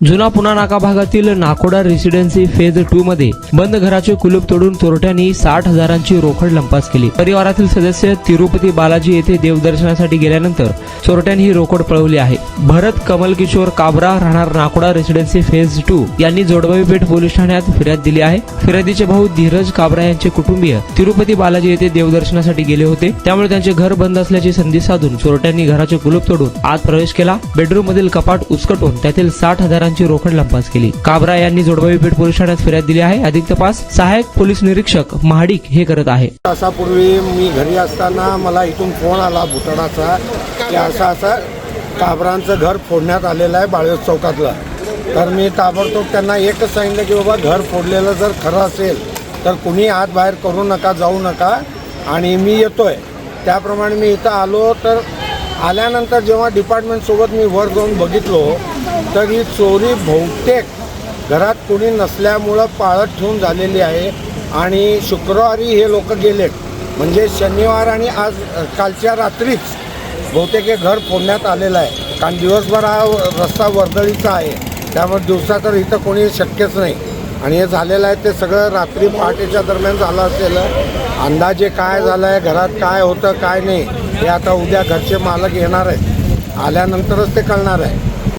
जुना पुणा नाका भागातील नाकोडा रेसिडेन्सी फेज 2 मध्ये बंद घराचे कुलूप तोडून चोरट्यांनी 60,000ची रोकड लंपास केली। परिवारातील सदस्य तिरुपती बालाजी येथे देवदर्शनासाठी गेल्यानंतर चोरट्यांनी ही रोकड पळवली आहे। भरत कमल किशोर काबरा राहणार नाकोडा रेसिडेन्सी फेज 2 यांनी जोडबावी पेठ पोलीस ठाण्यात फिर्याद दिली आहे। फिर्यादीचे भाऊ धीरज काबरा यांचे कुटुंबीय तिरुपती बालाजी येथे देवदर्शनासाठी गेले होते, त्यामुळे त्यांचे घर बंद असल्याची संधी साधून चोरट्यांनी घराचे कुलूप तोडून आत प्रवेश केला। बेडरूम मधील कपाट उचकटून त्यातील 60,000 ची रोकड लंपास केली। काबरा यांनी जोडबावी पेठ पोलीस ठाण्यात फिर्याद दिली आहे। अधिक तपास सहाय्यक पोलीस निरीक्षक महाडिक हे करत आहे। तासापूर्वी मी घरी असताना मला इथून फोन आला भुताडाचा की असं काबरांचं घर फोडण्यात आलेलं आहे बाळवेज चौकातलं। तर मी ताबडतोब त्यांना एकच सांगितलं की बाबा घर फोडलेलं जर खरं असेल तर कुणी आत बाहेर करू नका, जाऊ नका आणि मी येतोय। त्याप्रमाणे मी इथं आलो। तर आल्यानंतर जेव्हा डिपार्टमेंटसोबत मी वर जाऊन बघितलो तर ही चोरी बहुतेक घरात कोणी नसल्यामुळं पाळत ठेवून झालेली आहे आणि शुक्रवारी हे लोक गेलेत, म्हणजे शनिवार आणि आज कालच्या रात्रीच बहुतेक हे घर फोडण्यात आलेलं आहे। कारण दिवसभर हा रस्ता वर्दळीचा आहे, त्यामुळे दिवसा तर इथं कोणी शक्यच नाही आणि हे झालेलं आहे ते सगळं रात्री पहाटेच्या दरम्यान झालं असेल। अंदाजे काय झालं आहे, घरात काय होतं काय नाही हे आता उद्या घरचे मालक येणार आहेत, आल्यानंतरच ते कळणार आहे।